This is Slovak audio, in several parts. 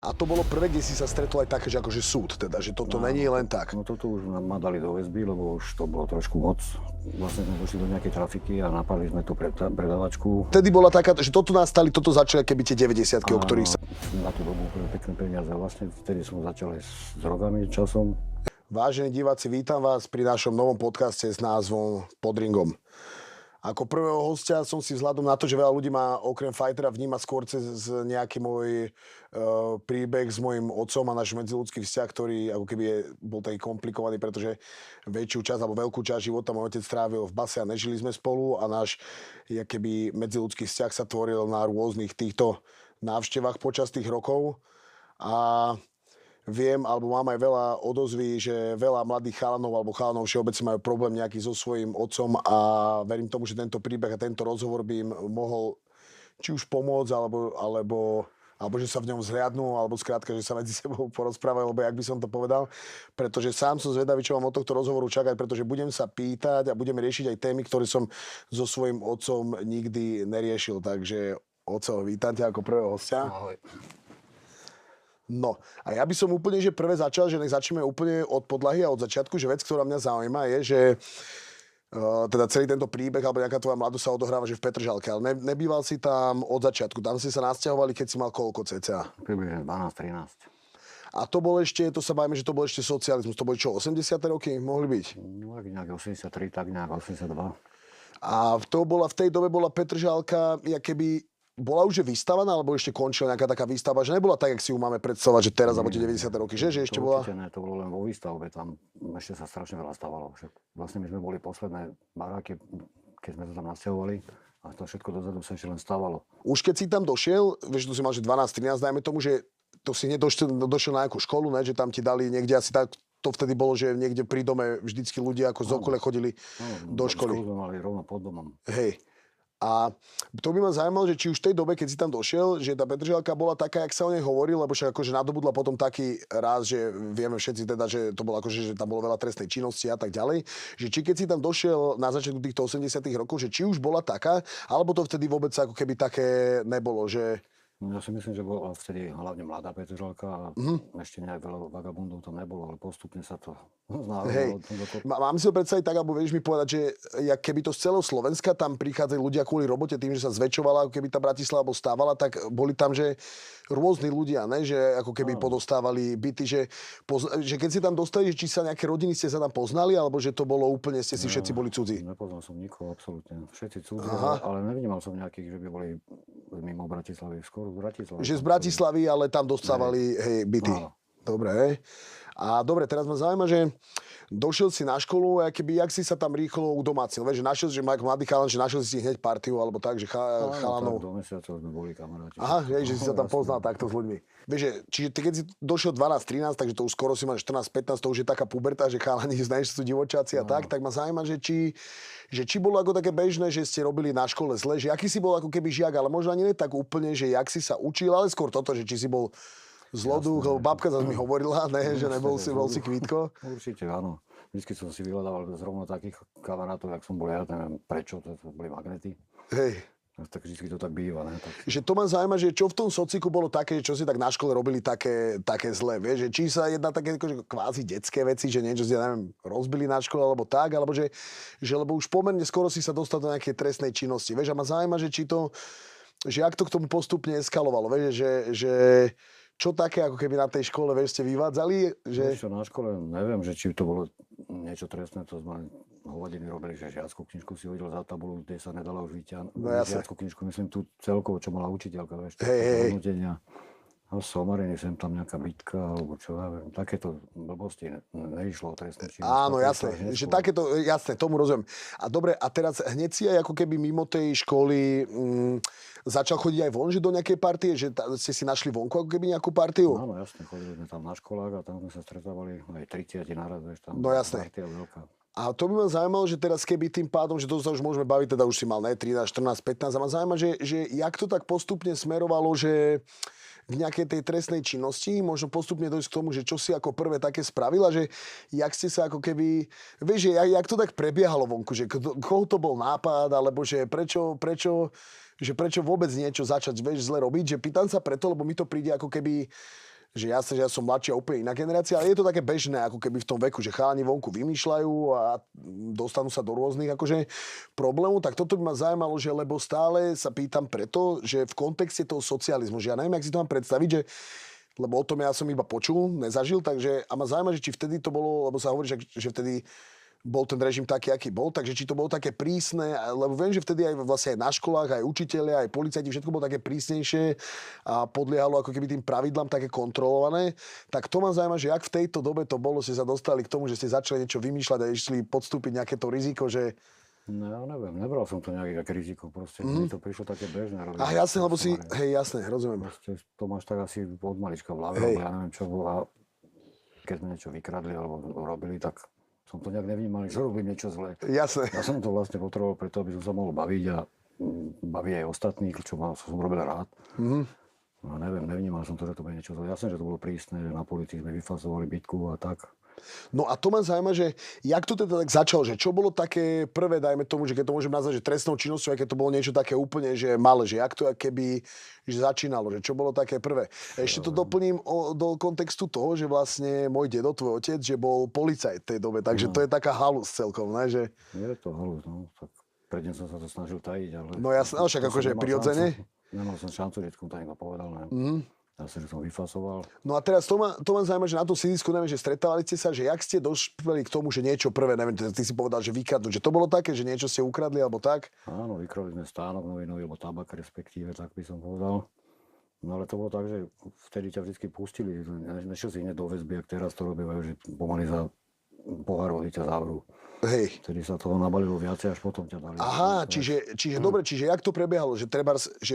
A to bolo prvé, kde si sa stretol aj také, že akože súd, teda, že toto není len tak. No toto už ma dali do väzby, lebo už to bolo trošku moc. Vlastne sme došli do nejakej trafiky a napadli sme tú predavačku. Vtedy bola taká, že toto nastali, toto začali keby tie 90-ky, o ktorých sa... Na tú dobu pekné peniaze. Vlastne vtedy som začal aj s drogami časom. Vážení diváci, vítam vás pri našom novom podcaste s názvom Pod ringom. Ako prvého hostia som si vzhľadom na to, že veľa ľudí ma okrem fightera vníma skôr cez nejaký môj príbeh s mojím otcom a náš medziľudský vzťah, ktorý ako keby bol taký komplikovaný, pretože väčšiu časť alebo veľkú časť života môj otec strávil v base a nežili sme spolu a náš keby medziľudský vzťah sa tvoril na rôznych týchto návštevách počas tých rokov. A viem, alebo mám aj veľa odozví, že veľa mladých chalanov alebo chalanov všeobecne majú problém nejaký so svojím otcom a verím tomu, že tento príbeh a tento rozhovor by im mohol či už pomôcť, alebo že sa v ňom zhliadnú, alebo skrátka, že sa medzi sebou porozprávajú, alebo jak by som to povedal. Pretože sám som zvedavý, čo mám od tohto rozhovoru čakať, pretože budem sa pýtať a budeme riešiť aj témy, ktoré som so svojím otcom nikdy neriešil. Takže oco, vítam ťa ako prvého hostia. Ahoj. No, a ja by som úplne, že prvé začal, že nech začneme úplne od podlahy a od začiatku, že vec, ktorá mňa zaujíma, je, že teda celý tento príbeh, alebo nejaká tvoja mladosť sa odohráva, že v Petržalke, ale nebýval si tam od začiatku, tam si sa nasťahovali, keď si mal koľko cca? Približne 12-13. A to bol ešte, to sa bavíme, že to bol ešte socializmus, to boli čo, 80. roky mohli byť? No tak nejak 83, tak nejak 82. A v tej dobe bola Petržalka, keby bola už vystavaná, alebo ešte končila nejaká taká výstava, že nebola tak, jak si ju máme predstavovať, že teraz, alebo tie 90. roky, že ešte bola? Určite ne, to bolo len vo výstavbe, tam ešte sa strašne veľa stavalo. Však vlastne my sme boli posledné baráky, keď sme sa tam nasťahovali a to všetko dozadu sa ešte len stavalo. Už keď si tam došiel, vieš, tu si mal, že 12-13, dajme tomu, že to si došiel na nejakú školu, ne? Že tam ti dali niekde asi tak, to vtedy bolo, že niekde pri dome vždycky ľudia ako z okolia chodili do školy. Školu sme mali rovno pod domom. Hej. A to by ma zaujímalo, že či už v tej dobe, keď si tam došiel, že tá Petržalka bola taká, jak sa o nej hovoril, lebo však akože nadobudla potom taký raz, že vieme všetci teda, že to bolo akože, že tam bolo veľa trestnej činnosti a tak ďalej, že či keď si tam došiel na začiatku týchto 80. rokov, že či už bola taká, alebo to vtedy vôbec ako keby také nebolo, že... Ja si myslím, že bola vtedy hlavne mladá Petržalka a ešte nejak veľa vagabundov tam nebolo, ale postupne sa to znávalo. Hej, mám si to predstaviť tak, alebo vieš mi povedať, že jak keby to z celého Slovenska tam prichádzali ľudia kvôli robote, tým, že sa zväčšovala, ako keby tá Bratislava stávala, tak boli tam, že rôzni ľudia, ne? Že ako keby podostávali byty, že keď si tam dostali, či sa nejaké rodiny ste sa tam poznali, alebo že to bolo úplne, ste si všetci boli cudzí? Nepoznal som nikoho, absolútne. Všetci cudzí, ale nevnímal som nejakých, že by boli mimo Bratislavy, skôr z Bratislavy. Že z Bratislavy, ale tam dostávali byty. No. Dobre, hej. A dobre, teraz ma zaujíma, že došiel si na školu a jak si sa tam rýchlo udomácnil. Vieš, že našiel si, že ako mladý chalan, že našiel si hneď partiu, alebo tak, že chalanov... Tak, do mesiacov sme boli kamaráti. Aha, že si sa tam poznal takto s ľuďmi. Vieš, že, čiže ty, keď si došiel 12-13, takže to už skoro si máš 14-15, to už je taká puberta, že chalani, znaš, sú divočáci a tak ma zaujíma, že či bolo ako také bežné, že ste robili na škole zle, že aký si bol ako keby žiak, ale možno ani ne tak úplne, že jak si sa učil, ale skôr toto, že či si bol zloduch, lebo babka zase mi hovorila, ne, že bol si kvítko. Určite áno. Vždycky som si vyhľadával zrovna takých kamarátov, jak som bol ja, neviem prečo, to boli magnety. Hej. Tak vždycky to tak býva, ne? Tak... Že to ma zaujíma, že čo v tom sociku bolo také, čo si tak na škole robili také zlé, vieš? Že či sa jedná také akože kvázi detské veci, že niečo si, neviem, rozbili na škole alebo tak, alebo že lebo už pomerne skoro si sa dostal do nejakej trestnej činnosti, vieš? A ma zaujíma, že či to, že ak to k tomu postupne eskalovalo, vieš? Že čo také, ako keby na tej škole, vieš, ste vyvádzali? Že... Čo, na škole neviem, že či to bolo niečo trestné, to sme hovadiny robili, že žiackú knižku si hodil za tabulu, kde sa nedala už vyťahnuť. No, žiackú knižku, myslím, tú celkovo, čo mala učiteľka, vieš, hodnotenia. A somariny, sem tam nejaká bitka, alebo čo, ja viem, takéto blbosti neišlo o trestné činnosti. Áno, jasné, že takéto, jasné, tomu rozumiem. A dobre, a teraz hneď si aj ako keby mimo tej školy začal chodiť aj von, že do nejakej partie, že ste si našli vonku ako keby nejakú partiu? Áno, jasné, chodili sme tam na školách a tam sme sa stretávali aj 30 naraz, vieš, tam. No jasné. Partia veľká. A to by ma zaujímalo, že teraz keby tým pádom, že to sa už môžeme baviť, teda už si mal, ne, 13, 14, 15, a ma zaujíma, že jak to tak postupne smerovalo, že v nejakej tej trestnej činnosti, možno postupne dojsť k tomu, že čo si ako prvé také spravila, že jak ste sa ako keby, vieš, že jak to tak prebiehalo vonku, že koho to bol nápad, alebo že prečo vôbec niečo začať, vieš, zle robiť, že pýtam sa preto, lebo mi to príde ako keby, že jasne, že ja som mladší a úplne iná generácia, ale je to také bežné, ako keby v tom veku, že chalani vonku vymýšľajú a dostanú sa do rôznych akože problémov, tak toto by ma zaujímalo, že lebo stále sa pýtam preto, že v kontexte toho socializmu, že ja neviem, jak si to mám predstaviť, že lebo o tom ja som iba počul, nezažil, takže a ma zaujíma, že či vtedy to bolo, lebo sa hovorí, že vtedy bol ten režim taký, aký bol, takže či to bolo také prísne, lebo viem, že vtedy aj vlastne aj na školách, aj učitelia, aj policajti, všetko bolo také prísnejšie a podliehalo ako keby tým pravidlám také kontrolované. Tak to ma zaujíma, že jak v tejto dobe to bolo, ste sa dostali k tomu, že ste začali niečo vymýšľať a išli podstúpiť nejaké to riziko, že... No ja neviem, nebral som to nejaké riziko, proste mi to prišlo také bežné. A jasne, lebo si, hej, jasne, rozumiem. Proste to máš tak asi od malička v hlave, lebo ja neviem čo bolo a keď sme niečo vykradli alebo robili, tak som to nejak nevnímal, že robím niečo zlé. Jasné. Ja som to vlastne potreboval preto, aby som sa mohol baviť a baviť aj ostatných, čo som robil rád. No neviem, nevnímal som to, že to bude niečo zlé. Jasne, že to bolo prísne, že na policii sme vyfasovali bitku a tak. No a to ma zaujíma, že jak to teda tak začalo, že čo bolo také prvé, dajme tomu, že keď to môžem nazvať, že trestnou činnosťou, aj keď to bolo niečo také úplne, že malé, že jak to keby že začínalo, že čo bolo také prvé. Ešte to doplním do kontextu toho, že vlastne môj dedo, tvoj otec, že bol policajt v tej dobe, takže to je taká halus celkom, ne? Že... Je to halus, no, tak predtým som sa to snažil tajiť, ale... No jasné, no však akože prirodzene. Nemal som šancu, že to niekto povedal, ne? Ja som, že som vyfasoval. No a teraz to ma zaujíma, že na tom sídlisku, neviem, že stretávali ste sa, že jak ste došli k tomu, že niečo prvé, neviem, ty si povedal, že vykradnúť, že to bolo také, že niečo ste ukradli, alebo tak? Áno, vykradli sme stánok novinový, alebo tabak respektíve, tak by som povedal. No ale to bolo tak, že vtedy ťa vždy pustili, nešiel si hneď do väzby, ak teraz to robívajú, že pomaly za pohár vody ťa zavrú. Hej. Vtedy sa toho nabalilo viacej, až potom ťa dali. Aha, čiže dobre, čiže jak to prebiehalo? Že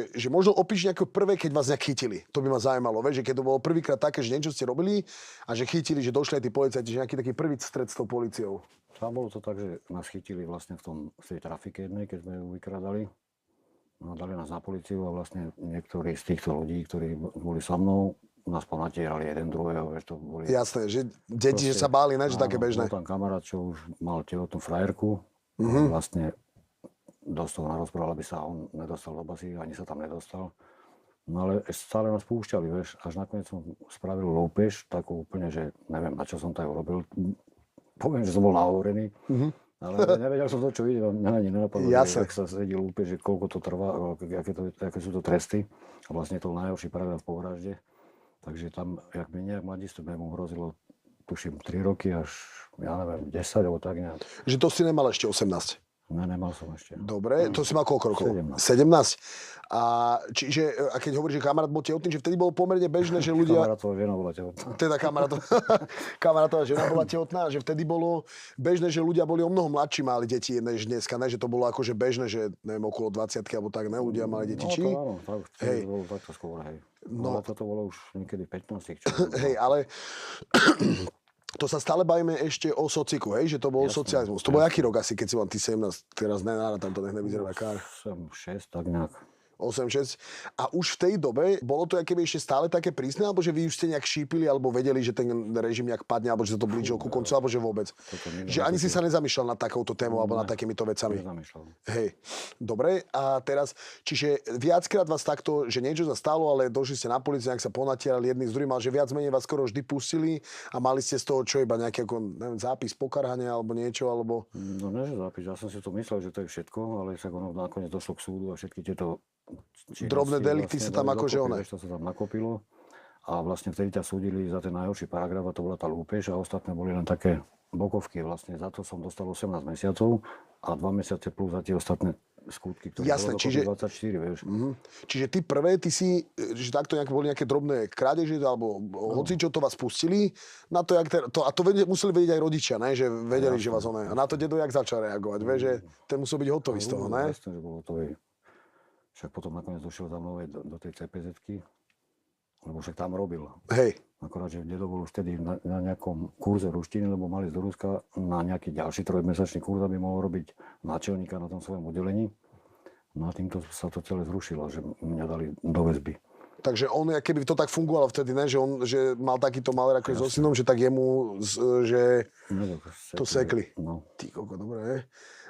že možno opíš nejaké prvé, keď vás nejak chytili. To by ma zaujímalo, vieš, že keď to bolo prvýkrát také, že niečo ste robili a že chytili, že došli aj tí policajti, že nejaký taký prvý stret s tou políciou. Tam bolo to tak, že nás chytili vlastne v tej trafike jednej, keď sme ju vykradali. No, dali nás na políciu a vlastne niektorí z týchto ľudí, ktorí boli so mnou, nás ponatierali jeden druhého, vieš, to boli... Jasné, že deti, že sa báli, ne, že také bežné. Bol tam kamarát, čo už mal tehotnú frajerku, vlastne dosť toho narozprával, aby sa on nedostal do basy, ani sa tam nedostal. No ale stále nás púšťali, vieš, až nakoniec som spravil lúpež, takú úplne, že neviem, na čo som to aj urobil. Poviem, že som bol nahovorený, ale nevedel som to, čo ide, ani nenapadlo, že ak sa sedí lúpež, že koľko to trvá, aké sú to tresty. A vlastne to najhorší paragraf po vražde. Takže tam, jak mi nejak mladistve mu hrozilo, tuším, 3 roky až, ja neviem, 10 alebo tak nejak. Že to si nemal ešte 18? Ne, nemal som ešte. Dobre, to si mal koľko rokov? 17. A keď hovoríš, že kamarát bol tehotný, že vtedy bolo pomerne bežné, že ľudia... Kamarátová žena bola tehotná. Teda kamarátová žena bola tehotná, že vtedy bolo bežné, že ľudia boli o mnoho mladší, mali deti než dneska, ne? Že to bolo akože bežné, že neviem, okolo 20-ky alebo tak, ne? Ľudia mali deti, či? No to áno, tak bolo takto skôr, hej. No, ale toto bolo už niekedy 15, čo... Hej, ale... To sa stále bavíme ešte o sociku, hej? Že to bol socializmus. To bol aký rok asi, keď si mal ty 17, teraz tam to nech nevyzerá kár. 8-6, tak nejak. 8-6. A už v tej dobe bolo to keby ešte stále také prísne, alebo že vy už ste nejak šípili, alebo vedeli, že ten režim nejak padne, alebo že sa to blížilo ku koncu, alebo že vôbec. Že ani si sa nezamýšľal nad takouto témou, alebo nad takýmito vecami. Hej. Dobre, a teraz, čiže viackrát vás takto, že niečo sa stalo, ale došli ste na políciu, nejak sa ponatierali jedný s druhým, ale že viac menej vás skoro vždy pustili a mali ste z toho čo iba nejaký neviem, zápis pokarhania alebo niečo, alebo... No ne, že zápis, ja som si to myslel, že to je všetko, ale sa ono nakoniec došlo k súdu a všetky tieto drobné delikty vlastne sa tam akože one. To sa tam nakopilo a vlastne vtedy ťa súdili za ten najhorší paragraf a to bola tá lúpež a ostatné boli len také bokovky. Vlastne za to som dostal 18 mesiacov a 2 mesiace plus za tie ostatné skutky, ktoré bolo dokopy 24, vieš. Čiže ty prvé, že takto boli nejaké drobné krádeže alebo hocičo to vás pustili, na to, a to museli vedieť aj rodičia, ne? Že vedeli, že vás one. A na to dedo jak začal reagovať, vieš, že ten musel byť hotový z toho, ne? Jasne, že bol hotový. Však potom nakoniec došiel za mnou aj do tej CPZ-ky, lebo však tam robil. Hej. Akorát, že dedo bol už vtedy na nejakom kurze ruštiny, lebo mali z do Ruska na nejaký ďalší 3-mesačný kurz, aby mohol robiť náčelníka na tom svojom oddelení. No a týmto sa to celé zrušilo, že mňa dali do väzby. Takže on, keby to tak fungovalo vtedy, ne? Že mal takýto malér ako so synom, že tak jemu, že to sekli. No. Ty koko, dobré, ne?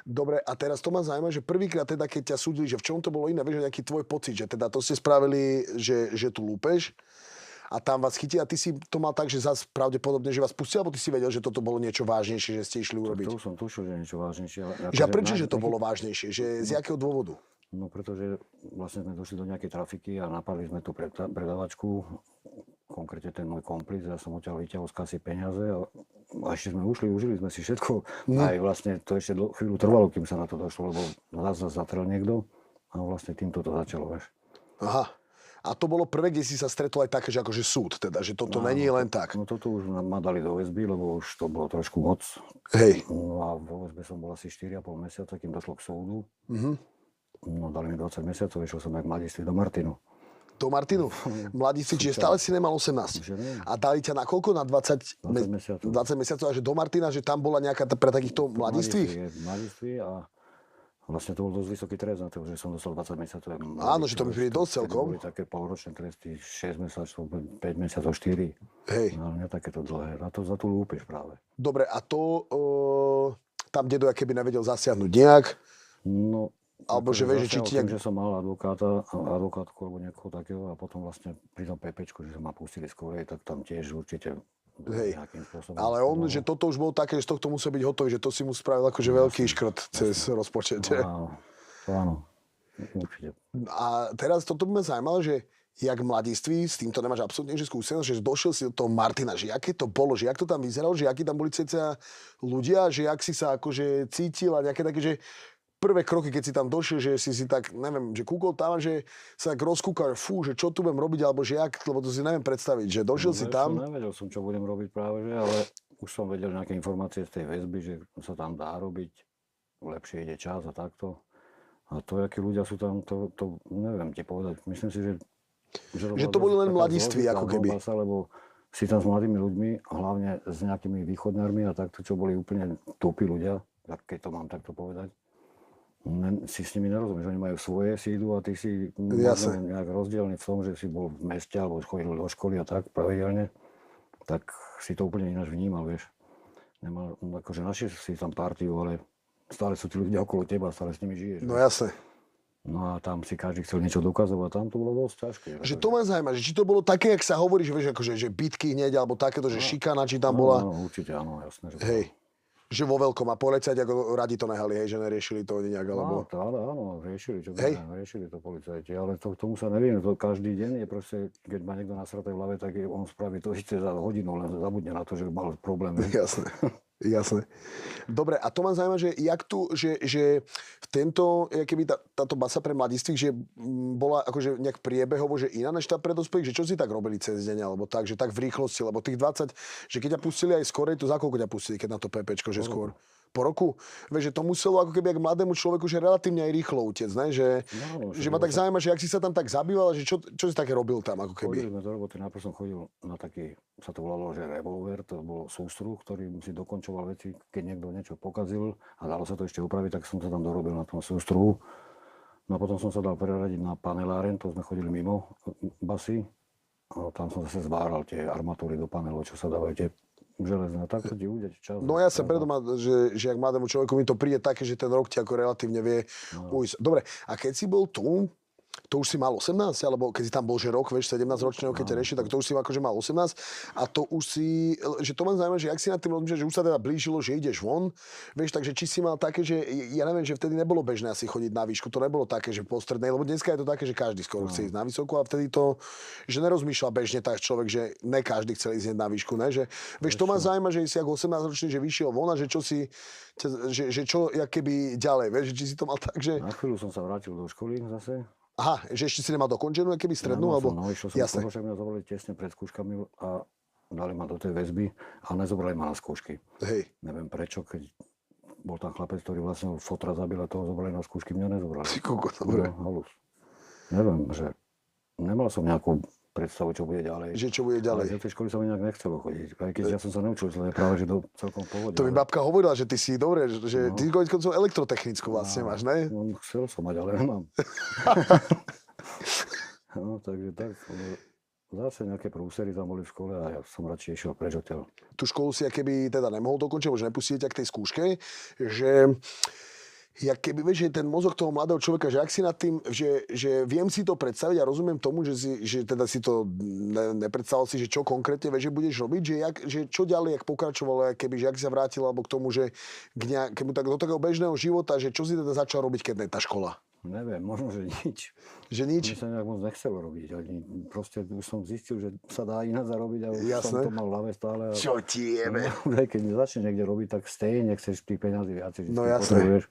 Dobre, a teraz to ma zaujíma, že prvýkrát teda, keď ťa súdili, že v čom to bolo iné, vieš, nejaký tvoj pocit, že teda to ste spravili, že tu lúpeš A tam vás chytili a ty si to mal tak, že zase pravdepodobne, že vás pustil, alebo ty si vedel, že toto bolo niečo vážnejšie, že ste išli urobiť? To som tušil, že niečo vážnejšie. Že a prečo, že to bolo vážnejšie? Že z jakého dôvodu? No pretože vlastne sme došli do nejakej trafiky a napadli sme tú predavačku, konkrétne ten môj komplic, ja som odtiaľ vyťahol z kasy peniaze a ešte sme ušli, užili sme si všetko. Aj vlastne to ešte chvíľu trvalo, kým sa na to došlo, lebo zase nás zatrel niekto a vlastne týmto to začalo, vieš. Aha. A to bolo prvé, kde si sa stretol aj také, že akože súd, teda, že toto není len tak. No toto už ma dali do väzby, lebo už to bolo trošku moc. Hej. No a vo väzbe som bol asi 4,5 mesiaca, kým došlo k súdu. Mhm. No dali mi 20 mesiacov, išiel som jak mladiství do Martinu. Do Martinu? Mladiství, čiže stále si nemal 18. A dali ťa na koľko? Na 20 mesiacov. 20 mesiacov a že do Martina, že tam bola nejaká pre takýchto mladistvých? Mladiství a vlastne to bol dosť vysoký trest na to, že som dostal 20 mesiacov. Áno, že to mi príde dosť celkom. Boli také polročné tresty, 6 mesiacov, 5 mesiacov, 4. Hej. No, nie takéto dlhé. Na to za to lúpiš práve. Dobre, a to tam dedo keby nevedel zasiahnuť nejak? No, alebo že vieš, že či ti nejak... že som mal advokátku alebo niekoho takého a potom vlastne pri tom PPčku, že sa ma pustili skorej, tak tam tiež určite nejakým spôsobom. Ale on, že toto už bolo také, že z tohto musel byť hotový, že to si mu spravil akože veľký škrt cez rozpočet. Áno, určite. A teraz toto by ma zaujímalo, že jak mladiství, s týmto nemáš absolútne skúsenosť, že došiel si do toho Martina, že aké to bolo, že jak to tam vyzeralo, že akí tam boli cca ľudia, že jak si sa akože cítil a nejaké také, že prvé kroky, keď si tam došiel, že si tak, neviem, že kúkol tam, že sa tak rozkúkal, že čo tu budem robiť, alebo že jak, lebo to si neviem predstaviť, že došiel si tam. Nevedel som, čo budem robiť práve, že, ale už som vedel nejaké informácie z tej väzby, že sa tam dá robiť, lepšie ide čas a takto. A to, akí ľudia sú tam, to neviem ti povedať. Myslím si, že to boli len mladiství, ako keby. Basa, lebo si tam s mladými ľuďmi, hlavne s nejakými východňarmi a takto, čo boli úplne tupí ľudia, keď to mám takto povedať. Si s nimi nerozumieš, oni majú svoje, si idú a ty si nejak rozdielný v tom, že si bol v meste alebo chodil do školy a tak pravidelne, tak si to úplne ináč vnímal, vieš. Akože našiel si tam partiu, ale stále sú tí ľudia okolo teba, stále s nimi žiješ. No jasne. No a tam si každý chcel niečo dokazovať, tam to bolo dosť ťažké. Že to ma zaujíma, že či to bolo také, jak sa hovorí, že vieš, akože, že bitky hneď, alebo takéto, že šikana, či tam bola. No, určite áno, jasné. Že hej. Že vo veľkom a policajti ako radi to nehali, hej, že neriešili to oni nejak, alebo... Áno, riešili, riešili to policajti, ale tomu sa neviem, to každý deň je proste, keď má niekto nasraté v hlave, tak on spraví to isté za hodinu, len zabudne na to, že mal problém. Jasné. Dobre, a to ma zaujíma, že jak tu, že tento, keby táto basa pre mladistvých, že bola akože nejak priebehovo, že iná než tá pre dospelých, že čo si tak robili cez deň, alebo tak, že tak v rýchlosti, lebo tých 20, že keď ťa pustili aj skorej, to za koľko ťa pustili, keď na to PPčko, že skôr? Po roku? Vieš, že to muselo ako keby k mladému človeku, že relatívne aj rýchlo utiec, ne? Že ma tak zaujíma, že ak si sa tam tak zabýval, že čo si také robil tam, ako keby? Chodili sme do roboty, najprv som chodil na taký, sa to volalo, že revolver, to bol sústruh, ktorý si dokončoval veci, keď niekto niečo pokazil a dalo sa to ešte upraviť, tak som sa tam dorobil na tom sústruhu. No a potom som sa dal preradiť na paneláren, to sme chodili mimo basy. A tam som zase zváral tie armatúry do panelov, čo sa dávajú tie železné, tak to ti ujde čas. No ja sa preto že ak mladému človeku mi to príde také, že ten rok ti ako relatívne vie ujsť. Dobre, a keď si bol tu, to už si mal 18, alebo keď si tam bol, že rok, vieš, 17 ročného, keď ťa rieši, tak to už si akože mal 18 a to už si, že to ma zaujíma, že ak si nad tým rozmýšľaš, že už sa teda blížilo, že ideš von, vieš, takže či si mal také, že ja neviem, že vtedy nebolo bežné asi chodiť na výšku, to nebolo také, že po strednej, lebo dneska je to také, že každý skoro chce ísť na vysokú a vtedy to, že nerozmýšľal bežne tak človek, že ne každý chcel ísť na výšku, ne, že vieš, to ma zaujíma, že si ako 18 ročný, že vyšiel von a že čo si, že čo, jak keby ďalej, vieš, či si to mal tak, že... Na chvíľu som sa vrátil do školy zase. Aha, že ešte si nemal dokončenú, keby strednú, alebo... Išiel som, však mňa zobrali tesne pred skúškami a dali ma do tej väzby a nezobrali ma na skúšky. Hej. Neviem prečo, keď bol tam chlapec, ktorý vlastne fotra zabil a toho zobrali na skúšky, mňa nezobrali. Ty koko, dobre. No, neviem, že nemal som nejakú predstavu, čo bude ďalej. Že čo bude ďalej. Ale do tej školy sa mi nejak nechcelo chodiť. Aj keď ja som sa neučil, to je práve, že celkom pohodne. To mi babka hovorila, že ty si dobre, že ty koncom elektrotechnickú vlastne máš, ne? No, chcel som mať, ale nemám. No, takže tak. Zase nejaké prúsery tam boli v škole a ja som radšej išiel preč odtiaľ. Tú školu si keby teda nemohol dokončiť, už nepustíte ťa k tej skúške, že... Ja keby, vieš, že ten mozog toho mladého človeka, že ak si nad tým, že viem si to predstaviť a rozumiem tomu, že teda si to nepredstavoval si, že čo konkrétne, vieš, že budeš robiť, že čo ďalej, jak pokračovalo, keby, že ak si sa vrátil, alebo k tomu, že keby tak do takého bežného života, že čo si teda začal robiť, keď nie tá škola? Neviem, možno, že nič. Že nič? Mne sa nejak moc nechcelo robiť. Proste už som zistil, že sa dá ináč zarobiť a už Jasné. som to mal v hlave stále. Čo ti jebe? Keď začneš niekde robiť, tak stejne chceš tých peňazí viacej, že no potrebuješ.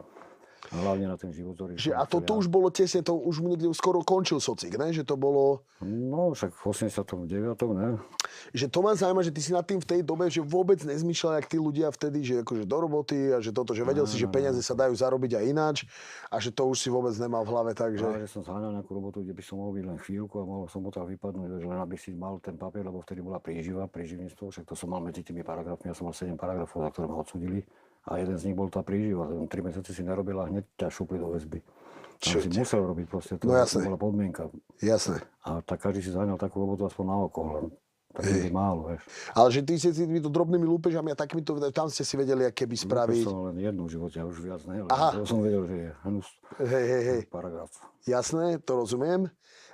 A hlavne na ten život, ktorý... A to už bolo tesne, to už niekde skoro končil socik, ne? Že to bolo... No, však v 89. ne? Že to ma zaujíma, že ty si nad tým v tej dobe, že vôbec nezmýšľal, jak tí ľudia vtedy, že akože do roboty a že toto, že vedel si, že peniaze sa dajú zarobiť aj ináč a že to už si vôbec nemal v hlave, takže... Ale že som zháňal nejakú robotu, kde by som mohol byť len chvíľku a mohol som odtiaľ vypadnúť, že len aby si mal ten papier, lebo vtedy bola príživníctvo, však to som mal medzi tými paragrafmi, ja som mal 7 paragrafov, za ktoré ma odsúdili. A jeden z nich bol tá príživa. 3 mesiace si nerobil a hneď ťa šupli do väzby. Tam si musel robiť proste. To bola podmienka. Jasné. A tak každý si zaňal takú robotu aspoň na oko. Tak je málo, vieš. Ale že ty si týmito drobnými lúpežami a takýmito, tam ste si vedeli, aké by spraviť. Lúpež som len jednu v živote, ja už viac ne. To som vedel, že je hnus. Hej. Paragraf. Jasné, to rozumiem.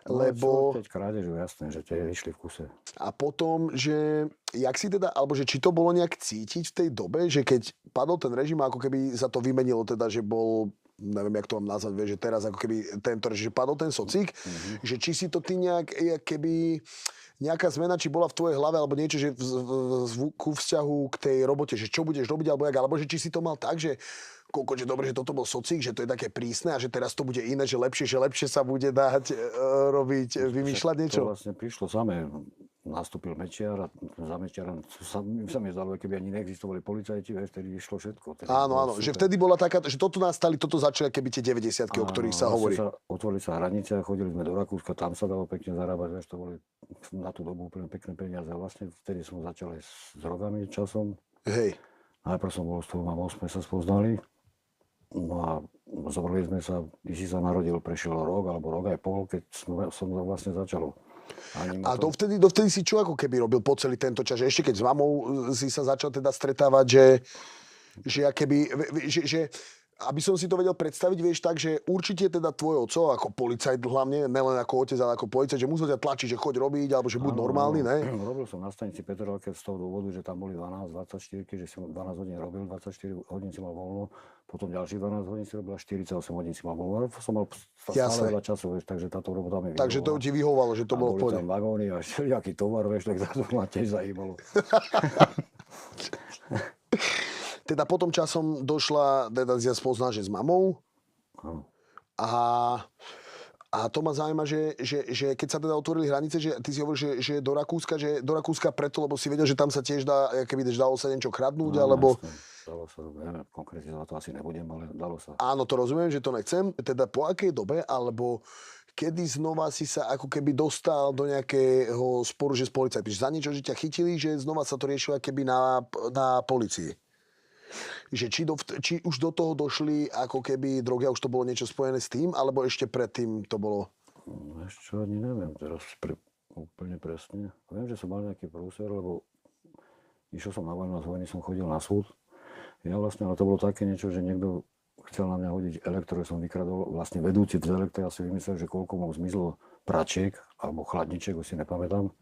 No, lebo... Teď krádežu, jasné, že tie išli v kuse. A potom, že jak si teda, alebo že či to bolo nejak cítiť v tej dobe, že keď padol ten režim, ako keby sa to vymenilo teda, že bol, neviem, jak to mám nazvať, vieš, že teraz ako keby tento režim, že padol ten socik, že či si to ty nejak, keby nejaká zmena, či bola v tvojej hlave, alebo niečo, že ku vzťahu k tej robote, že čo budeš robiť, alebo že či si to mal tak, že koľko, že dobre, že toto bol socik, že to je také prísne a že teraz to bude iné, že lepšie sa bude dať robiť, vymýšľať niečo. To vlastne prišlo samé. Nastúpil Mečiar a za Mečiarom sa mi zdalo, keby ani neexistovali policajti, vieš, vtedy išlo všetko. Áno, že vtedy bola taká, že toto začali keby tie 90-ky, o ktorých sa hovorí. Otvorili sa hranice a chodili sme do Rakúska, tam sa dalo pekne zarábať, vieš, to boli na tú dobu úplne pekné peniaze. Vlastne vtedy som začal aj s drogami časom. Hej. Najprv som bol s tou mamou, sme sa spoznali. No a zobrali sme sa, když si sa narodil, prešiel rok alebo rok aj pol, keď som vlastne začal. A dovtedy si čo ako keby robil po celý tento čas? Že ešte keď s mamou si sa začal teda stretávať, že aby som si to vedel predstaviť, vieš, tak, že určite teda tvoj oco, ako policajt hlavne, nelen ako otec, ale ako policajt, že musel ťa tlačiť, že choď robiť, alebo že buď normálny, ne? Robil som na stanici Petrovke z toho dôvodu, že tam boli 12-24, že som 12 hodín robil, 24 hodín si mal voľno, potom ďalších 12 hodín si robil a 48 hodín si mal voľno. Som mal stále veľa času, vieš, takže táto robota mi vyhovovala. Takže to ti vyhovovalo, že to bolo v pohode. Boli tam vagóny a všelijaký tovar, vieš, tak to ma tiež zajímalo. Teda potom časom došla, teda si ja spoznal, že s mamou. A to ma zaujíma, že keď sa teda otvorili hranice, že ty si hovoril, že do Rakúska preto, lebo si vedel, že tam sa tiež dalo sa niečo kradnúť, alebo... Dalo sa, neviem, konkrétne to asi nebudem, ale dalo sa. Áno, to rozumiem, že to nechcem. Teda po akej dobe, alebo kedy znova si sa ako keby dostal do nejakého sporu, že s policajtmi, že za niečo, že ťa chytili, že znova sa to riešilo keby na policii. Že či už do toho došli ako keby drogy, už to bolo niečo spojené s tým, alebo ešte predtým to bolo? Ešte ani neviem teraz úplne presne. Viem, že som mal nejaký prúser, lebo išiel som na vojnu a z vojny som chodil na súd. Ja vlastne, ale to bolo také niečo, že niekto chcel na mňa hodiť elektro, som vykradol, vlastne vedúci z elektro, ja si vymyslel, že koľko mu zmizlo pračiek alebo chladničiek, už si nepamätám.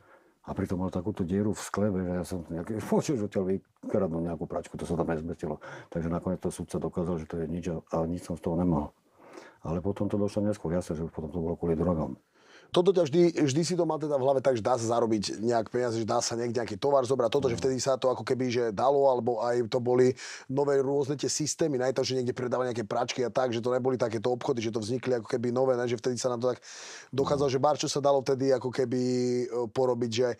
A pritom mal takúto dieru v skle, že ja som nejaký počul, že odtiaľ vykradnúť nejakú pračku, to sa tam nezmestilo. Takže nakoniec to sudca dokázal, že to je nič a nič som z toho nemal. Ale potom to došlo neskôr, jasne, že potom to bolo kvôli drogám. Toto ťa vždy si to mal teda v hlave tak, že dá sa zarobiť nejak peniaze, že dá sa nejaký tovar zobrať. Toto, že vtedy sa to ako keby že dalo, alebo aj to boli nové rôzne tie systémy, aj to, že niekde predávali nejaké pračky a tak, že to neboli takéto obchody, že to vznikli ako keby nové, že vtedy sa nám to tak dokázalo, že čo sa dalo vtedy ako keby porobiť, že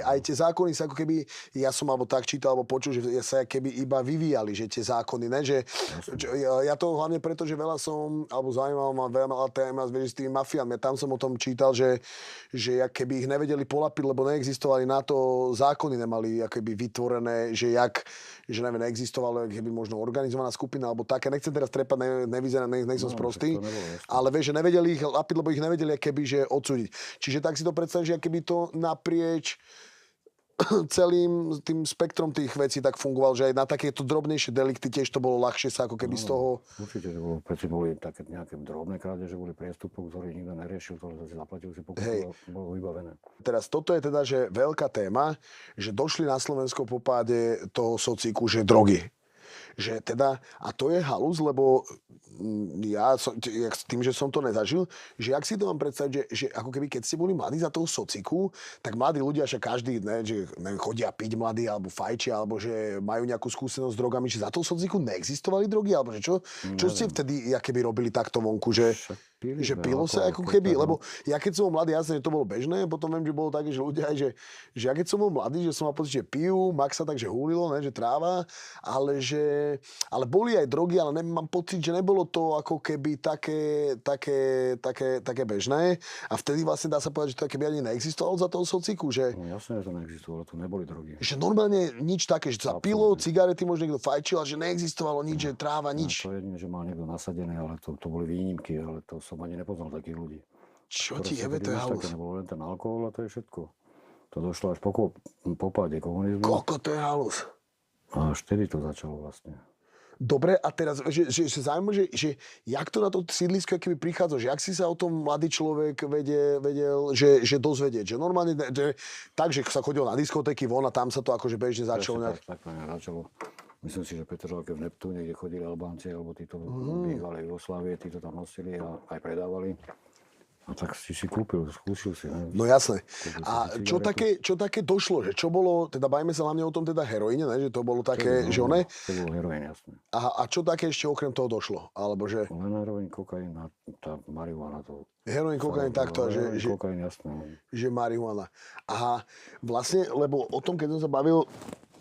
aj tie zákony sa ako keby, ja som alebo tak čítal, alebo počul, že sa keby iba vyvíjali, že tie zákony, že ja to hlavne preto, že veľa som, alebo zaujímavá ma veľa téma s tými mafiánmi, tam som o tom čítal, že keby ich nevedeli polapiť, lebo neexistovali na to zákony, nemali akoby vytvorené, že neviem, neexistovalo keby možno organizovaná skupina, alebo také. Nechcem teraz trepať, nechcem sprostý, ale vieš, že nevedeli ich lapiť, lebo ich nevedeli keby že odsúdiť. Čiže tak si to predstavíš, že keby to naprieč celým tým spektrom tých vecí tak fungoval, že aj na takéto drobnejšie delikty tiež to bolo ľahšie sa ako keby z toho... Určite, že boli také nejaké drobné krádeže, boli priestupok, ktorý nikto neriešil, to si zaplatil si pokutu a bolo vybavené. Teraz toto je teda, že veľká téma, že došli na Slovensko po páde toho sociku, že drogy. Že teda, a to je halus, lebo tým, že som to nezažil, že jak si to mám predstaviť, že ako keby keď ste boli mladí za toho sociku, tak mladí ľudia, že každý, že chodia piť mladí, alebo fajčia, alebo že majú nejakú skúsenosť s drogami, že za toho sociku neexistovali drogy, alebo že čo ste vtedy keby robili takto vonku, že pilo sa ako keby, lebo ja keď som bol mladý, jasne, že to bolo bežné, potom viem, že bolo také, že ľudia aj, že ja keď som bol mladý, že som mal pocit, že pijú, max sa tak, že húlilo, že tráva, ale boli aj drogy, ale mám pocit, že nebolo to ako keby také bežné a vtedy vlastne dá sa povedať, že to keby ani neexistovalo za toho sociku, že... No jasne, že to neexistovalo, to neboli drogy. Že normálne nič také, že sa pilo, cigarety možno niekto fajčil, ale že neexistovalo nič, že tráva, nič. To jedine, že mal niekto nasadené, ale to boli výnimky, ale to som ani nepoznal takých ľudí. Čo ti jebe, to je halus? Nebolo len ten alkohol a to je všetko. To došlo až po páde komunizmu. Koľko to je halus? A až vtedy to začalo vlastne. Dobre, a teraz, že zaujímavé, že jak to na to sídlisko keby prichádza, že jak si sa o tom mladý človek vedel, že dozvedieť, že normálne, tak, že sa chodil na diskotéky von a tam sa to akože bežne začalo nejak... Tak začalo. Myslím si, že Petržalke v Neptúne, kde chodili Albánci, alebo títo bývalé Jugoslávie, títo tam nosili a aj predávali. A tak si kúpil, skúsil si. Ne? No jasné. A čo také došlo? Že čo bolo, teda bajme sa hlavne o tom teda heroíne, ne? Že to bolo také, že one... To bolo heroín, jasné. A čo také ešte okrem toho došlo? Alebo že... Len heroín, kokain a tá marihuana to... Heroín, kokain, takto. Kokain, jasné. Že marihuana. Aha, vlastne, lebo o tom, keď som sa bavil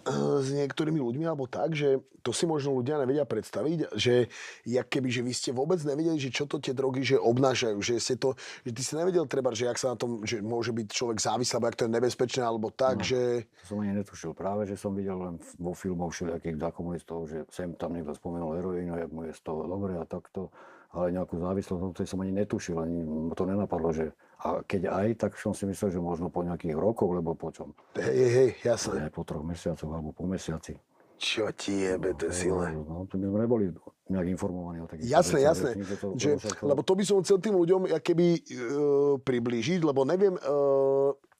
s niektorými ľuďmi alebo tak, že to si možno ľudia nevedia predstaviť, že jak keby, že vy ste vôbec nevedeli, že čo to tie drogy že obnášajú, že ty si nevedel treba, že jak sa na tom, že môže byť človek závislý, alebo jak to je nebezpečné, alebo tak, že... To som ani netušil. Práve, že som videl len vo filmoch všelijakých za komunistov, že sem tam niekto spomenul heroínu, jak mu je z toho dobre a takto, ale nejakú závislosť, to som ani netušil, ani to nenapadlo, že... A keď aj, tak som si myslel, že možno po nejakých rokoch, lebo po čom. Hej, jasné. Ne, po 3 mesiacoch alebo po mesiaci. Čo ti jebe, to je silné. No, to by sme neboli nejak informovaní o takých... Jasné. Lebo to by som chcel tým ľuďom keby priblížiť, lebo neviem...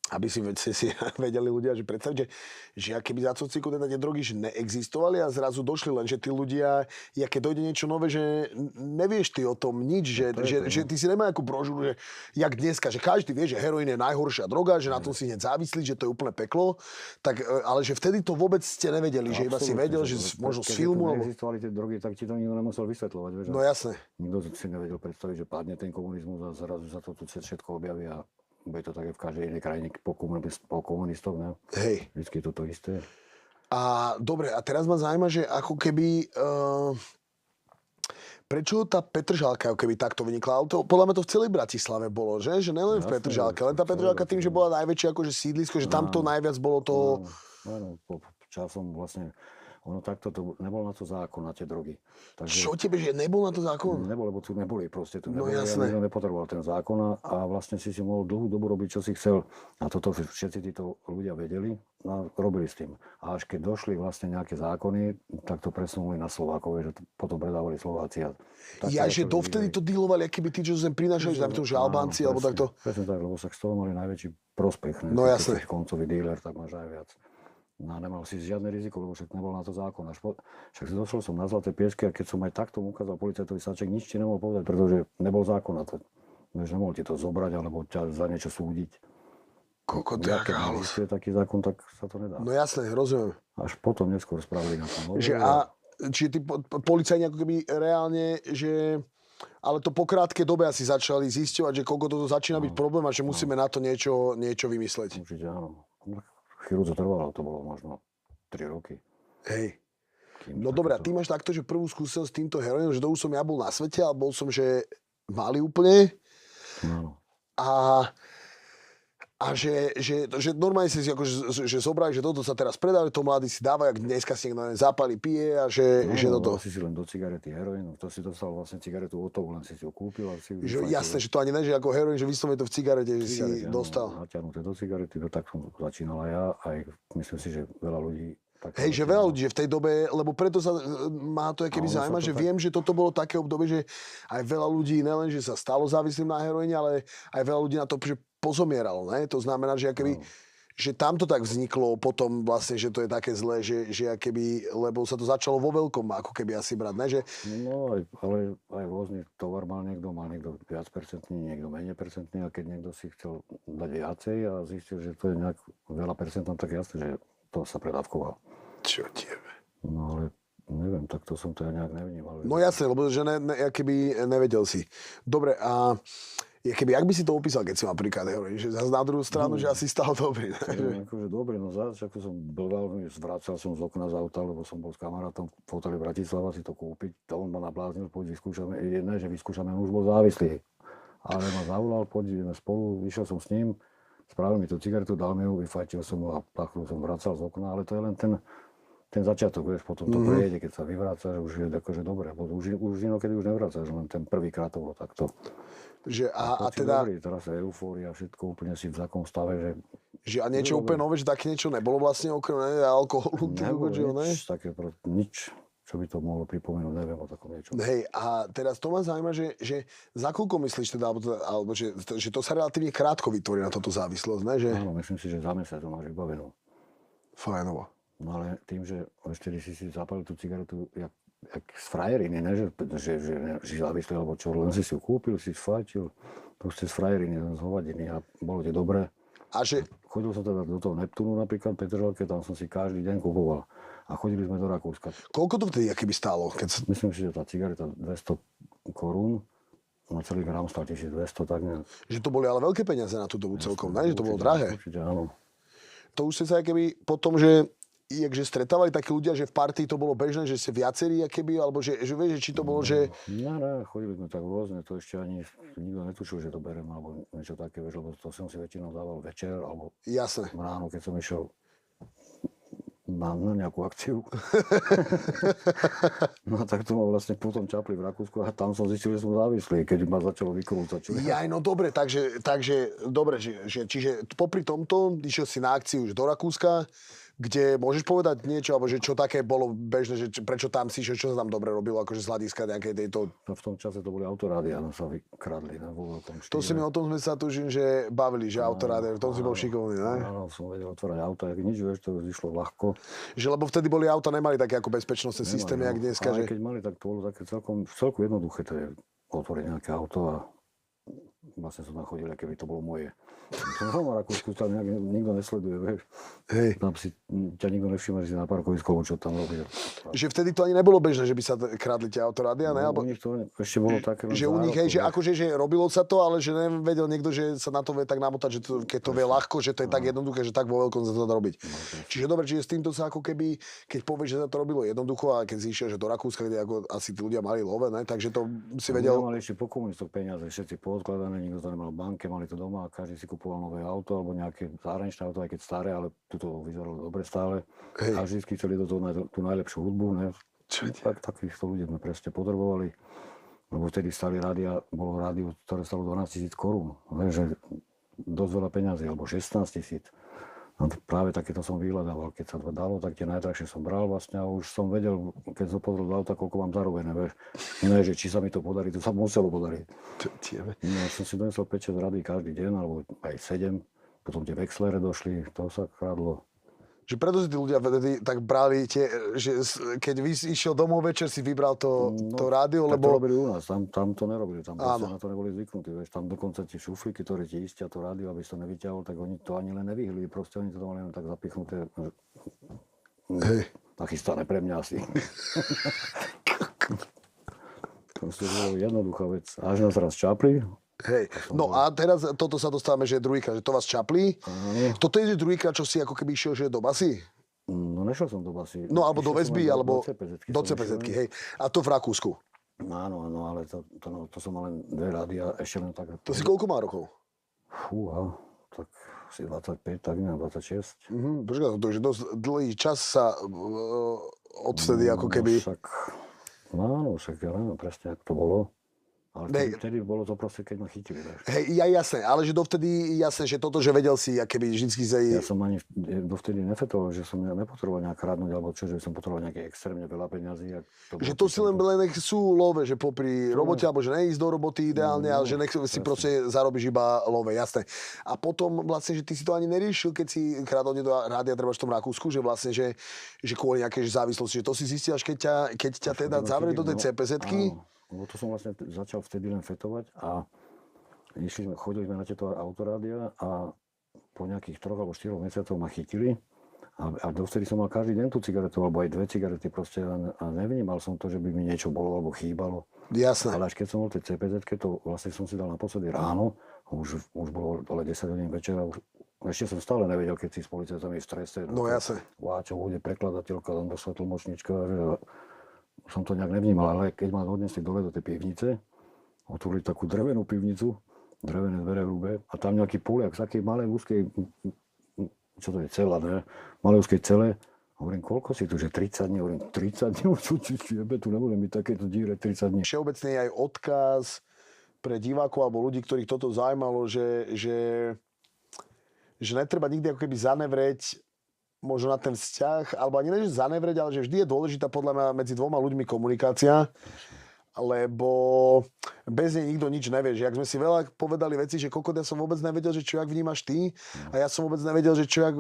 aby si vedeli ľudia, že predstaviť, že keby za sociku teda tie drogy že neexistovali a zrazu došli, len že tí ľudia, keď dojde niečo nové, že nevieš ty o tom nič, že ty si nemá nejakú brožúru, že jak dneska, že každý vie, že heroín je najhoršia droga, že na tom si hneď závislí, že to je úplne peklo, tak, ale že vtedy to vôbec ste nevedeli, že iba si vedel, že možno z filmu... Keď neexistovali tie drogy, tak ti to nikto nemusel vysvetľovať. Vieš? No jasné. Nikto si nevedel predstaviť, že padne ten komunizmus a zrazu sa to tu všetko objaví a bude to také v každej inej krajine po komunistoch, ne? Hej. Vždycky je to isté. A dobre, a teraz ma zaujíma, že ako keby... prečo tá Petržalka keby takto vynikla? Ale podľa mňa to v celej Bratislave bolo, že? Že nelen v Petržalke. Len tá Petržalka tým, že bola najväčšia akože sídlisko, že tam to najviac bolo toho... Áno, časom vlastne... Ono takto, to nebol na to zákon, na tie drogy. Takže, čo tebe, že nebol na to zákon? Nebol, lebo tu neboli proste. Tu no neboli, jasné. Ja nepotreboval ten zákon a vlastne si mohol dlhú dobu robiť, čo si chcel. A toto všetci títo ľudia vedeli a robili s tým. A až keď došli vlastne nejaké zákony, tak to presunuli na Slovákov, že potom predávali Slováci. Že dovtedy to dealovali, aký by tí, čo sem prinášali, že Albánci, alebo takto. Presne tak, lebo sa z toho mali najväčší prospech. No jasné. Keď koncový dealer, tak máš aj viac. No nemal si žiadne riziko, lebo však nebol na to zákon. Však došiel som na Zlaté piesky a keď som aj takto ukázal policajtovi Saček, nič ti nemohol povedať, pretože nebol zákon na to. Nemohol ti to zobrať alebo ťa za niečo súdiť. Koľko to je halus. Keď je taký zákon, tak sa to nedá. No jasné, rozumiem. Až potom neskôr spravili na tom. Čiže tí policajni ako keby reálne, že... Ale to po krátkej dobe asi začali zisťovať, že koľko toto začína byť problém a že musíme na to niečo vymysleť. Určite áno. Chvíľu to trvalo, to bolo možno 3 roky. Hej. No dobré, a ty máš takto, že prvú skúsenosť s týmto heroínom, že to už som ja bol na svete, ale bol som, že malý úplne. No. A A že normálne si akože, že zobrali, že toto sa teraz predávajú, to mladí si dávajú, ak dneska si niekto zapali, pije a že toto. Si len do cigarety heroínu, to si dostal vlastne cigaretu od toho, len si ho kúpil a si ju jasné, že to ani ne, že ako heroín, že vyslovene to v cigarete, že si dostal. Natiahnuté do cigarety, tak som začínal aj ja, aj myslím si, že veľa ľudí. Hej, že veľa ľudí, že v tej dobe, lebo preto sa má to keby zaujíma, že viem, že toto bolo také obdobie, že aj veľa ľudí, nelen, že sa stalo závislým na heroíne, ale aj veľa ľudí na to, že pozomieralo, ne? To znamená, že keby, že tam to tak vzniklo potom vlastne, že to je také zlé, že keby, lebo sa to začalo vo veľkom, ako keby asi brať, ne? Že... No, ale aj rôzny tovar mal niekto viac percentný, niekto menej percentný a keď niekto si chcel dať viacej a zistil, že to je nejak veľa percentná, tak jasne, že to sa predávkoval. Čo tebe? No ale neviem, tak to som to ja nejak nevnímal. No jasne, lebo že keby nevedel si. Dobre, a keby, jak by si to opísal, keď si mal napríklad heroín, že zase na druhú stranu, že asi stál dobrý. Akože dobrý, no zase, ako som blval, zvracal som z okna z auta, lebo som bol s kamarátom v hoteli Bratislava si to kúpiť. To on ma nabláznil, poď vyskúšame, že vyskúšame, on už bol závislý. Ale ma zavolal, poď ideme spolu, vyšiel som s ním, spravil mi tú cigaretu, dal mi ju, vyfajčil som ho a takto som vracal z okna, ale to je len ten začiatok, vieš, potom to prejde, keď sa vyvrácaš, už je akože dobré, už inokedy už nevrácaš, len ten prvýkrát to bolo takto. Že a teda... Dobrý, teraz je eufória, všetko úplne si v takom stave, že a niečo úplne nové, že také niečo nebolo vlastne okrem alkoholu? Nebolo nič, také, nič, čo by to mohlo pripomenúť, neviem o takom niečom. Hej, a teraz to ma zaujíma, že za koľko myslíš teda, alebo že to sa relatívne krátko vytvorí na toto závislosť, ne? Že... Áno, myslím si, že za mesiac to máš vybavenú. Fajnovo. No ale tým, že ešte si zapalil tú cigaretu, jak z frajeriny, ne? Že závislý, alebo čo, len si ju kúpil, si sfajčil, proste z frajeriny, z hovadiny a bolo ti dobre. A že... Chodil som teda do toho Neptúnu napríklad, Petržalke, tam som si každý deň kupoval. A chodili sme do Rakúska. Koľko to vtedy aký by stálo? Myslím si, že tá cigareta 200 korún, na celý gram stál 1200, tak nejak. Že to boli ale veľké peniaze na tú dobu celkom, ne? Že to bolo drahé. Určite, áno. To už ste sa keby potom, že stretávali takí ľudia, že v partii to bolo bežné, že ste viacerí, keby, alebo že vieš, či to bolo, že... No, chodili sme tak rôzne, to ešte ani nikto netušil, že to berem, alebo niečo také, vieš, lebo to som si väčšinou dával večer, alebo jasné. Ráno, keď som išiel na nejakú akciu. No tak to ma vlastne potom čapli v Rakúsku a tam som zistil, že som závislý, keď ma začalo vykrúcať. No dobre, takže dobre, čiže popri tomto išiel si na akciu už do Rakúska, kde môžeš povedať niečo, alebo že čo také bolo bežné, že prečo tam si, čo sa tam dobre robilo, akože z hľadiska nejakej tejto... No v tom čase to boli autorádia, no sa vykradli, ne, vo veľkom štýle. To si mi o tom sme sa tužím, že bavili, že autorádia, v tom si bol šikovný, ne? Áno, som vedel otvárať auta, jak nič, vieš, to vyšlo ľahko. Že lebo vtedy boli auta, nemali také ako bezpečnostné systémy, jak dneska, že... keď mali, tak to bolo také celkom jednoduché, to je otvoriť nejaké auto a vlastne som tam chodil, keby to bolo moje. Som v Rakúsku, tam nikto nesleduje, vieš. Hej. Tam si ťa nikto nevšíma, že si na parkovisku, čo tam robíš. Že vtedy to ani nebolo bežné, že by sa kradli tie autorádia, ne? U nich to ešte bolo také... Že u nich, hej, že akože, že robilo sa to, ale že nevedel niekto, že sa na to vie tak namotať, že to, keď to vie ľahko, že to je tak jednoduché, že tak vo veľkom sa to dá robiť. Čiže dobre, čiže s týmto sa ako keby, keď povieš, že sa to robilo jednoducho a keď si išiel, že do Rakúska, kde ako asi tí ľudia mali love, ne? Takže to si vedel... Mali ešte po komunistoch peniaze, všetci poodkladané, nikto to nemal v banke, mali to doma a každý si kupoval nové auto alebo nejaké zahraničné auto, aj keď staré, ale tuto vyzeralo dobre stále. A vždy chceli do toho tú najlepšiu hudbu, ne? Tak takýchto ľudí sme presne potrebovali. Lebo vtedy stali rádia, bolo rádio, ktoré stalo 12 000 korún. Že dosť veľa peňazí, alebo 16 000. No práve takéto som vyhľadával. Keď sa to dalo, tak tie najdrahšie som bral vlastne a už som vedel, keď som pozrel do auta, koľko mám zarobené, vieš. Nie, že či sa mi to podarí, to sa muselo podariť. No, som si donesol 5-6 radí každý deň, alebo aj 7. Potom tie vexlere došli, to sa kradlo. Že preto si tí ľudia tak brali tie, že keď išiel domov večer, si vybral to rádio, lebo... to robili u nás, tam to nerobili, tam na to neboli zvyknutí, vieš, tam dokonca tie šuflíky, ktoré ti istia to rádio, aby si to nevyťahol, tak oni to ani len nevyhli, proste oni to mali len tak zapichnuté. Nachystané pre mňa asi. Proste bolo jednoduchá vec. Až nás raz čapli. Hej, no a teraz toto sa dostávame, že je druhýkrát, že to vás čapli. Toto je druhýkrát, čo si ako keby išiel, že do basy? No nešiel som do basy. No alebo do väzby, alebo do CPZ-ky, hej. A to v Rakúsku? Áno, ale to som mal len 2 rády a ešte len tak... To si koľko má rokov? Fúha, tak asi 25, tak neviem, 26. Počkaj, to je dosť dlhý čas sa odvtedy ako keby... Však ja neviem presne, ako to bolo. Ale vtedy bolo to proste, keď ma chytili. Hej, jasné, ale že dovtedy jasné, že toto, že vedel si, akéby vždycky Ja som ani dovtedy nefetoval, že som nepotreboval nejak kradnúť, alebo čo, že som potreboval nejaké extrémne veľa peňazí. Že to si len sú love, že popri robote, alebo že neísť do roboty ideálne, ale že nech si proste zarobíš iba love, jasné. A potom vlastne, že ty si to ani neriešil, keď si kradol do rádia, treba v tom Rakúsku, že vlastne, že kvôli nejakej závislosti, že to si zistil až keď ťa teda zavreli do tej CPZ-ky. Lebo to som vlastne začal vtedy len fetovať a chodili sme na tieto autorádia a po nejakých 3 alebo 4 mesiacov ma chytili a dovtedy som mal každý deň tú cigaretu alebo aj 2 cigarety proste a nevnímal som to, že by mi niečo bolo alebo chýbalo. Jasné. Ale až keď som bol v tej CPZ-ke, to vlastne som si dal naposledy ráno, už bolo dole 10 hodín večera, ešte som stále nevedel, keď si s policajtami v strese. No jasné. Čo bude prekladateľka, tam došla tlmočnička, som to nejak nevnímal, ale keď ma odnesli dole do tej pivnice, otvorili takú drevenú pivnicu, drevené dvere hrubé a tam nejaký Poliak z takej malej úzkej, čo to je, cela, ne? Malej úzkej cele. Hovorím, koľko si tu, že 30 dní? Hovorím, 30 dní? Tu nebudem mať takéto díre 30 dní. Všeobecne je aj odkaz pre divákov alebo ľudí, ktorých toto zaujímalo, že netreba nikdy ako keby zanevrieť možno na ten vzťah, alebo ani než zanevrieť, ale že vždy je dôležitá podľa mňa medzi dvoma ľuďmi komunikácia, lebo bez nej nikto nič nevie. Že ak sme si veľa povedali veci, že kokot, ja som vôbec nevedel, že čo jak vnímaš ty, a ja som vôbec nevedel, že čo jak,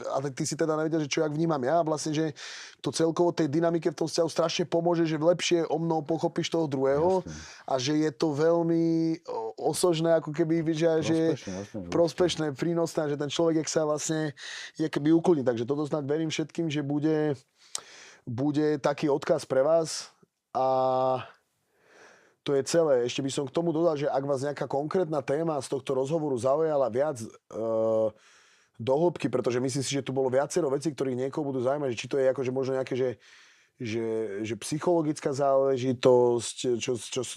ale ty si teda nevedel, že čo jak vnímam ja, a vlastne, že to celkovo tej dynamike v tom vzťahu strašne pomôže, že lepšie o mnou pochopíš toho druhého. Jasne. A že je to veľmi osožné, ako keby, že prospešné, prínosné, že ten človek, jak sa vlastne je keby uklní. Takže toto snad verím všetkým, že bude taký odkaz pre vás. A to je celé. Ešte by som k tomu dodal, že ak vás nejaká konkrétna téma z tohto rozhovoru zaujala viac do hĺbky, pretože myslím si, že tu bolo viacero vecí, ktorých niekoho budú zaujímať, či to je akože možno nejaké, že psychologická záležitosť,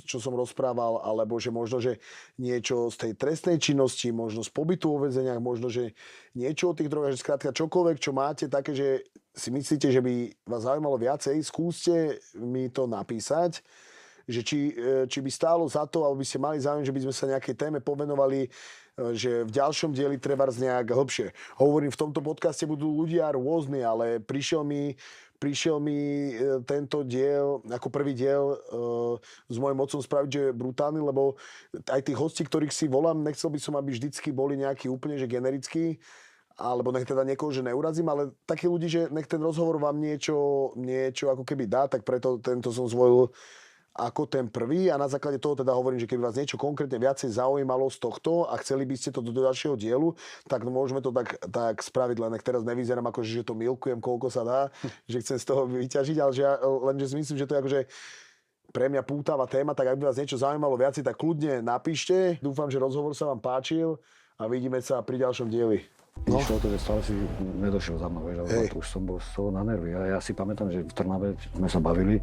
čo som rozprával, alebo že možno, že niečo z tej trestnej činnosti, možno z pobytu vo väzeniach, možno, že niečo o tých drogách, že skrátka čokoľvek, čo máte také, že si myslíte, že by vás zaujímalo viacej, skúste mi to napísať, že či by stálo za to, alebo by ste mali záujem, že by sme sa nejakej téme povenovali, že v ďalšom dieli trebárs nejak hlbšie. Hovorím, v tomto podcaste budú ľudia rôzni, ale prišiel mi tento diel, ako prvý diel s mojím otcom spraviť, že je brutálny, lebo aj tých hostí, ktorých si volám, nechcel by som, aby vždycky boli nejakí úplne že generickí, alebo nech teda niekoho, že neurazím, ale takí ľudí, že nech ten rozhovor vám niečo ako keby dá, tak preto tento som zvolil ako ten prvý a na základe toho teda hovorím, že keby vás niečo konkrétne viacej zaujímalo z tohto a chceli by ste to do ďalšieho dielu, tak môžeme to tak spraviť, len nech teraz nevyzerám ako, že to milkujem, koľko sa dá, že chcem z toho vyťažiť, ale lenže si myslím, že to je akože pre mňa pútavá téma, tak ak by vás niečo zaujímalo viacej, tak kľudne napíšte. Dúfam, že rozhovor sa vám páčil a vidíme sa pri ďalšom dieli. No. Išlo to, že stále si nedošiel za mnou, už som bol z toho na nervy. Ja si pamätám, že v Trnave sme sa bavili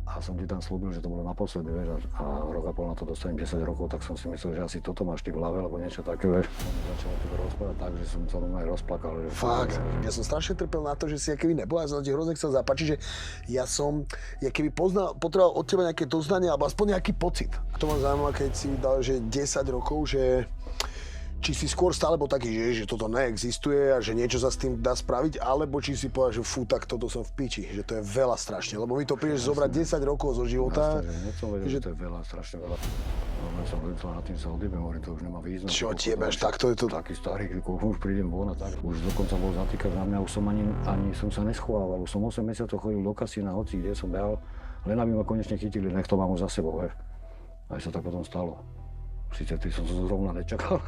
a som ti tam slúbil, že to bolo naposledy, a rok a pol na to dostanem 10 rokov, tak som si myslel, že asi toto máš ty v hlave, alebo niečo také, vieš. Začal to rozprávať tak, že som sa aj rozplakal. Že fakt, ja som strašne trpel na to, že si keby nebol, ja som ti hrozne chcel zapáčiť, že ja keby potreboval od teba nejaké doznanie, alebo aspoň nejaký pocit. To ma zaujímavé, keď si dal, že 10 rokov, že či si skôr stále bol taký, že toto neexistuje a že niečo sa s tým dá spraviť, alebo či si povedal, že fú, tak toto som v piči, že to je veľa strašne, lebo mi to prídeš zobrať 10 rokov zo života. Jasne, som vedel, že to je veľa, strašne veľa. No, som vedel, na tým sa odjebem, hovorím, to už nemá význam. Čo tiebeš, takto je to. Taký starý, koľko už prídem von a tak. Už dokonca bol zatýkať na mňa, už som ani som sa neschovával, už som 8 mesiacov chodil do kasína, hoci kde som behal, len aby ma konečne chytili, nech to mám už za sebou, vieš. Aj sa tak potom stalo. Sice ty som to zrovna nečakal.